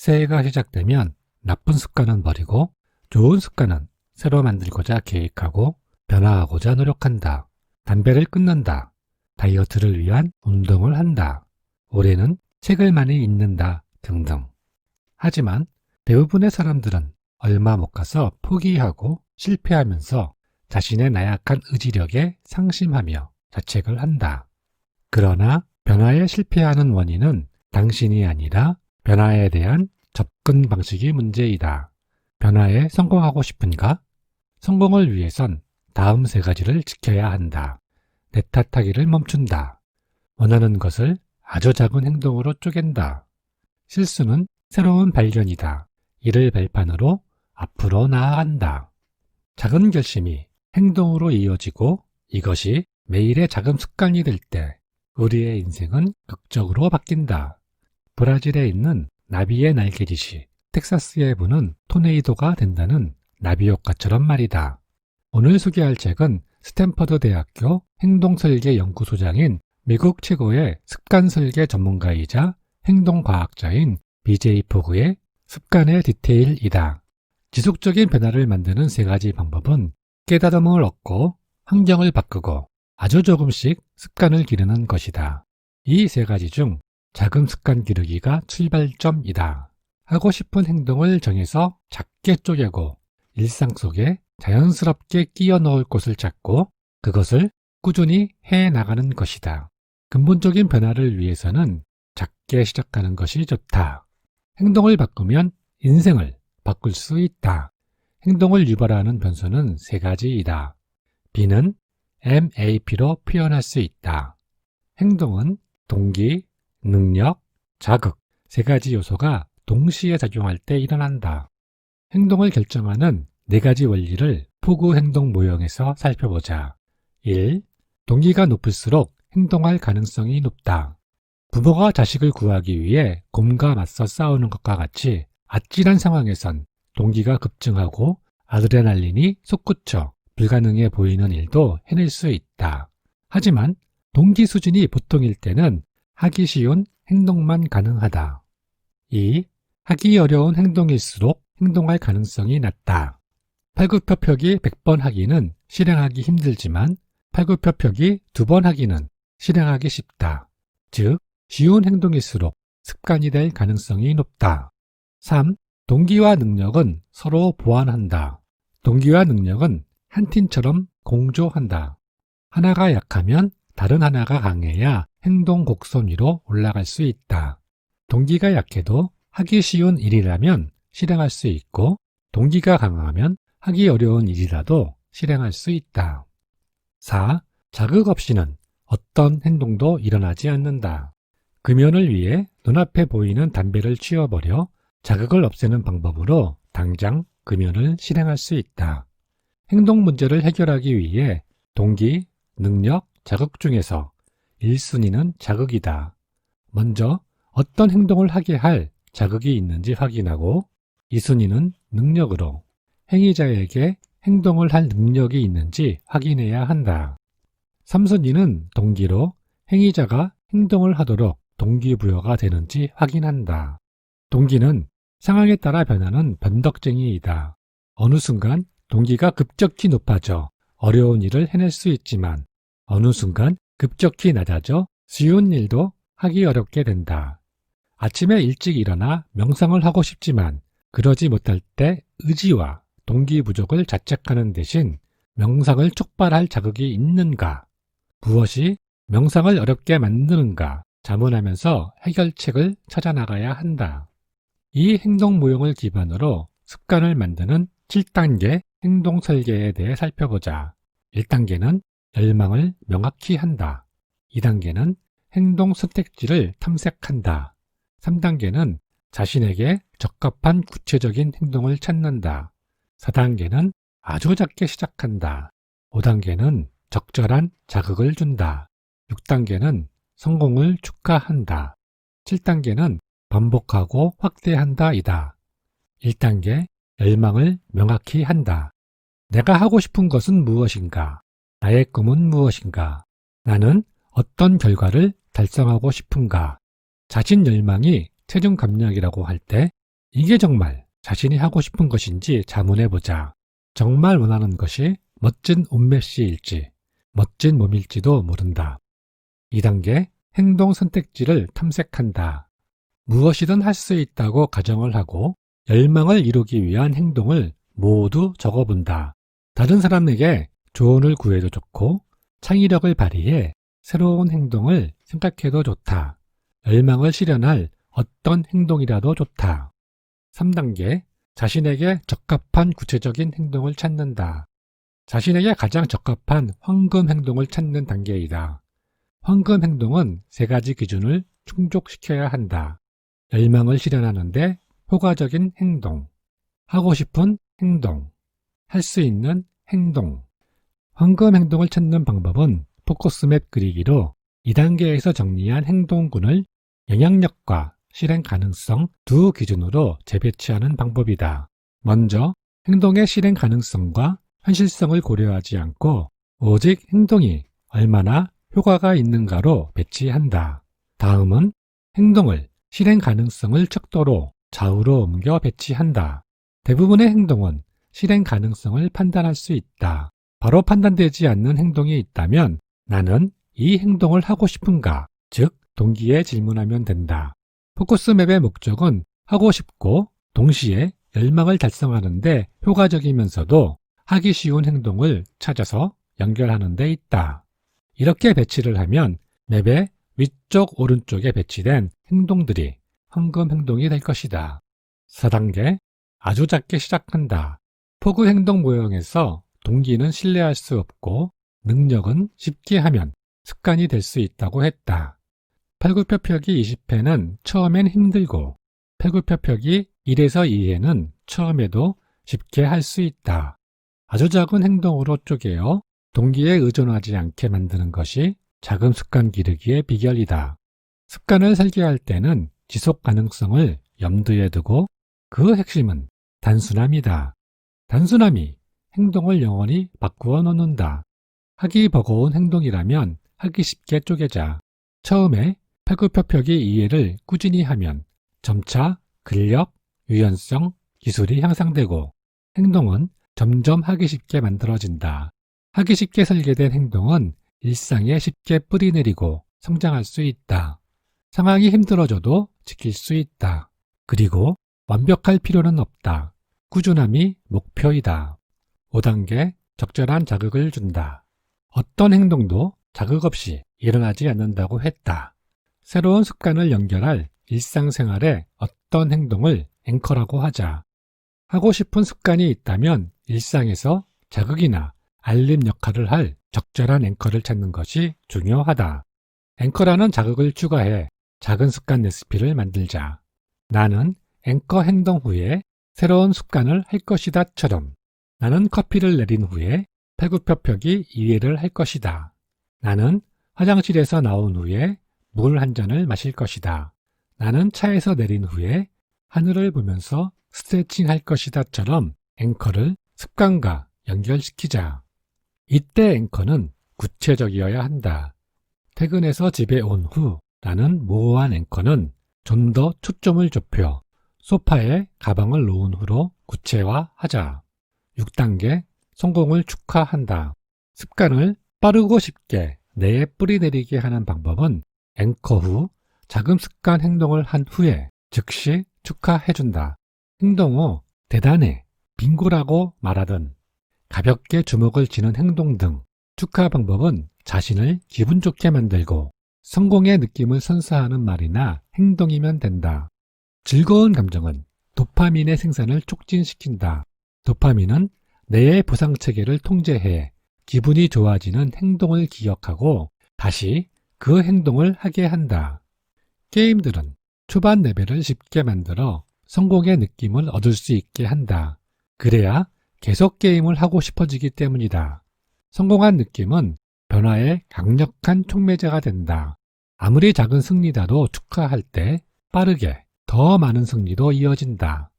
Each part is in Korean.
새해가 시작되면 나쁜 습관은 버리고 좋은 습관은 새로 만들고자 계획하고 변화하고자 노력한다. 담배를 끊는다. 다이어트를 위한 운동을 한다. 올해는 책을 많이 읽는다. 등등. 하지만 대부분의 사람들은 얼마 못 가서 포기하고 실패하면서 자신의 나약한 의지력에 상심하며 자책을 한다. 그러나 변화에 실패하는 원인은 당신이 아니라 변화에 대한 접근 방식이 문제이다. 변화에 성공하고 싶은가? 성공을 위해선 다음 세 가지를 지켜야 한다. 내 탓하기를 멈춘다. 원하는 것을 아주 작은 행동으로 쪼갠다. 실수는 새로운 발견이다. 이를 발판으로 앞으로 나아간다. 작은 결심이 행동으로 이어지고 이것이 매일의 작은 습관이 될 때 우리의 인생은 극적으로 바뀐다. 브라질에 있는 나비의 날개짓이 텍사스에 부는 토네이도가 된다는 나비 효과처럼 말이다. 오늘 소개할 책은 스탠퍼드 대학교 행동설계 연구소장인 미국 최고의 습관설계 전문가이자 행동과학자인 BJ 포그의 습관의 디테일이다. 지속적인 변화를 만드는 세 가지 방법은 깨달음을 얻고 환경을 바꾸고 아주 조금씩 습관을 기르는 것이다. 이 세 가지 중 작은 습관 기르기가 출발점이다. 하고 싶은 행동을 정해서 작게 쪼개고 일상 속에 자연스럽게 끼워 넣을 곳을 찾고 그것을 꾸준히 해 나가는 것이다. 근본적인 변화를 위해서는 작게 시작하는 것이 좋다. 행동을 바꾸면 인생을 바꿀 수 있다. 행동을 유발하는 변수는 세 가지이다. B는 MAP로 표현할 수 있다. 행동은 동기, 능력, 자극 세 가지 요소가 동시에 작용할 때 일어난다. 행동을 결정하는 네 가지 원리를 포구 행동 모형에서 살펴보자. 1. 동기가 높을수록 행동할 가능성이 높다. 부모가 자식을 구하기 위해 곰과 맞서 싸우는 것과 같이 아찔한 상황에선 동기가 급증하고 아드레날린이 솟구쳐 불가능해 보이는 일도 해낼 수 있다. 하지만 동기 수준이 보통일 때는 하기 쉬운 행동만 가능하다. 2. 하기 어려운 행동일수록 행동할 가능성이 낮다. 팔굽혀펴기 100번 하기는 실행하기 힘들지만 팔굽혀펴기 2번 하기는 실행하기 쉽다. 즉, 쉬운 행동일수록 습관이 될 가능성이 높다. 3. 동기와 능력은 서로 보완한다. 동기와 능력은 한 팀처럼 공조한다. 하나가 약하면 다른 하나가 강해야 행동 곡선 위로 올라갈 수 있다. 동기가 약해도 하기 쉬운 일이라면 실행할 수 있고 동기가 강하면 하기 어려운 일이라도 실행할 수 있다. 4. 자극 없이는 어떤 행동도 일어나지 않는다. 금연을 위해 눈앞에 보이는 담배를 치워버려 자극을 없애는 방법으로 당장 금연을 실행할 수 있다. 행동 문제를 해결하기 위해 동기, 능력, 자극 중에서 1순위는 자극이다. 먼저 어떤 행동을 하게 할 자극이 있는지 확인하고 2순위는 능력으로 행위자에게 행동을 할 능력이 있는지 확인해야 한다. 3순위는 동기로 행위자가 행동을 하도록 동기부여가 되는지 확인한다. 동기는 상황에 따라 변하는 변덕쟁이이다. 어느 순간 동기가 급격히 높아져 어려운 일을 해낼 수 있지만 어느 순간 급격히 낮아져 쉬운 일도 하기 어렵게 된다. 아침에 일찍 일어나 명상을 하고 싶지만 그러지 못할 때 의지와 동기 부족을 자책하는 대신 명상을 촉발할 자극이 있는가? 무엇이 명상을 어렵게 만드는가? 자문하면서 해결책을 찾아나가야 한다. 이 행동 모형을 기반으로 습관을 만드는 7단계 행동 설계에 대해 살펴보자. 1단계는 열망을 명확히 한다. 2단계는 행동 선택지를 탐색한다. 3단계는 자신에게 적합한 구체적인 행동을 찾는다. 4단계는 아주 작게 시작한다. 5단계는 적절한 자극을 준다. 6단계는 성공을 축하한다. 7단계는 반복하고 확대한다이다. 1단계 열망을 명확히 한다. 내가 하고 싶은 것은 무엇인가? 나의 꿈은 무엇인가? 나는 어떤 결과를 달성하고 싶은가? 자신 열망이 체중 감량이라고 할 때 이게 정말 자신이 하고 싶은 것인지 자문해보자. 정말 원하는 것이 멋진 옷맵시일지 멋진 몸일지도 모른다. 2단계 행동 선택지를 탐색한다. 무엇이든 할 수 있다고 가정을 하고 열망을 이루기 위한 행동을 모두 적어본다. 다른 사람에게 조언을 구해도 좋고 창의력을 발휘해 새로운 행동을 생각해도 좋다. 열망을 실현할 어떤 행동이라도 좋다. 3단계 자신에게 적합한 구체적인 행동을 찾는다. 자신에게 가장 적합한 황금 행동을 찾는 단계이다. 황금 행동은 3가지 기준을 충족시켜야 한다. 열망을 실현하는데 효과적인 행동, 하고 싶은 행동, 할 수 있는 행동. 황금 행동을 찾는 방법은 포커스맵 그리기로 2단계에서 정리한 행동군을 영향력과 실행 가능성 두 기준으로 재배치하는 방법이다. 먼저 행동의 실행 가능성과 현실성을 고려하지 않고 오직 행동이 얼마나 효과가 있는가로 배치한다. 다음은 행동을 실행 가능성을 척도로 좌우로 옮겨 배치한다. 대부분의 행동은 실행 가능성을 판단할 수 있다. 바로 판단되지 않는 행동이 있다면 나는 이 행동을 하고 싶은가? 즉, 동기에 질문하면 된다. 포커스맵의 목적은 하고 싶고 동시에 열망을 달성하는 데 효과적이면서도 하기 쉬운 행동을 찾아서 연결하는 데 있다. 이렇게 배치를 하면 맵의 위쪽 오른쪽에 배치된 행동들이 황금 행동이 될 것이다. 4단계 아주 작게 시작한다. 포구 행동 모형에서 동기는 신뢰할 수 없고 능력은 쉽게 하면 습관이 될 수 있다고 했다. 팔굽혀펴기 20회는 처음엔 힘들고 팔굽혀펴기 1에서 2회는 처음에도 쉽게 할 수 있다. 아주 작은 행동으로 쪼개어 동기에 의존하지 않게 만드는 것이 작은 습관 기르기의 비결이다. 습관을 설계할 때는 지속 가능성을 염두에 두고 그 핵심은 단순함이다. 단순함이 행동을 영원히 바꾸어 놓는다. 하기 버거운 행동이라면 하기 쉽게 쪼개자. 처음에 팔굽혀펴기 2회를 꾸준히 하면 점차 근력, 유연성, 기술이 향상되고 행동은 점점 하기 쉽게 만들어진다. 하기 쉽게 설계된 행동은 일상에 쉽게 뿌리내리고 성장할 수 있다. 상황이 힘들어져도 지킬 수 있다. 그리고 완벽할 필요는 없다. 꾸준함이 목표이다. 5단계 적절한 자극을 준다. 어떤 행동도 자극 없이 일어나지 않는다고 했다. 새로운 습관을 연결할 일상생활에 어떤 행동을 앵커라고 하자. 하고 싶은 습관이 있다면 일상에서 자극이나 알림 역할을 할 적절한 앵커를 찾는 것이 중요하다. 앵커라는 자극을 추가해 작은 습관 레시피를 만들자. 나는 앵커 행동 후에 새로운 습관을 할 것이다처럼 나는 커피를 내린 후에 팔굽혀펴기 2회를 할 것이다. 나는 화장실에서 나온 후에 물 한 잔을 마실 것이다. 나는 차에서 내린 후에 하늘을 보면서 스트레칭 할 것이다처럼 앵커를 습관과 연결시키자. 이때 앵커는 구체적이어야 한다. 퇴근해서 집에 온 후 라는 모호한 앵커는 좀 더 초점을 좁혀 소파에 가방을 놓은 후로 구체화하자. 6단계 성공을 축하한다. 습관을 빠르고 쉽게 뇌에 뿌리내리게 하는 방법은 앵커 후 작은 습관 행동을 한 후에 즉시 축하해준다. 행동 후 대단해, 빙고라고 말하든 가볍게 주먹을 쥐는 행동 등 축하 방법은 자신을 기분 좋게 만들고 성공의 느낌을 선사하는 말이나 행동이면 된다. 즐거운 감정은 도파민의 생산을 촉진시킨다. 도파민은 뇌의 보상체계를 통제해 기분이 좋아지는 행동을 기억하고 다시 그 행동을 하게 한다. 게임들은 초반 레벨을 쉽게 만들어 성공의 느낌을 얻을 수 있게 한다. 그래야 계속 게임을 하고 싶어지기 때문이다. 성공한 느낌은 변화의 강력한 촉매제가 된다. 아무리 작은 승리라도 축하할 때 빠르게 더 많은 승리로 이어진다.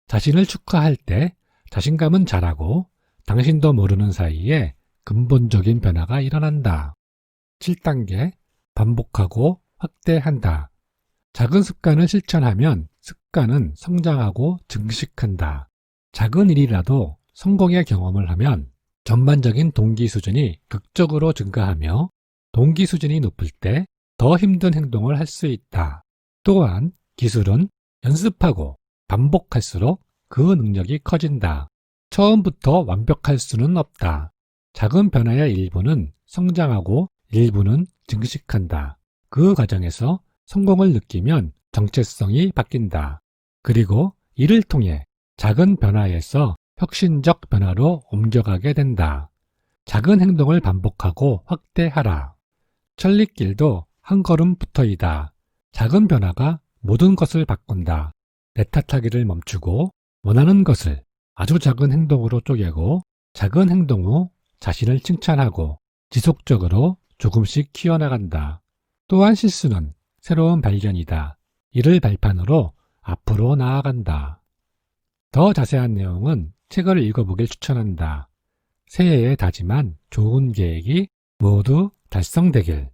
자신을 축하할 때 자신감은 자라고 당신도 모르는 사이에 근본적인 변화가 일어난다. 7단계 반복하고 확대한다. 작은 습관을 실천하면 습관은 성장하고 증식한다. 작은 일이라도 성공의 경험을 하면 전반적인 동기 수준이 극적으로 증가하며 동기 수준이 높을 때 더 힘든 행동을 할 수 있다. 또한 기술은 연습하고 반복할수록 그 능력이 커진다. 처음부터 완벽할 수는 없다. 작은 변화의 일부는 성장하고 일부는 증식한다. 그 과정에서 성공을 느끼면 정체성이 바뀐다. 그리고 이를 통해 작은 변화에서 혁신적 변화로 옮겨가게 된다. 작은 행동을 반복하고 확대하라. 천리길도 한 걸음부터이다. 작은 변화가 모든 것을 바꾼다. 내 탓하기를 멈추고 원하는 것을 아주 작은 행동으로 쪼개고 작은 행동 후 자신을 칭찬하고 지속적으로 조금씩 키워나간다. 또한 실수는 새로운 발견이다. 이를 발판으로 앞으로 나아간다. 더 자세한 내용은 책을 읽어보길 추천한다. 새해에 다짐한 좋은 계획이 모두 달성되길.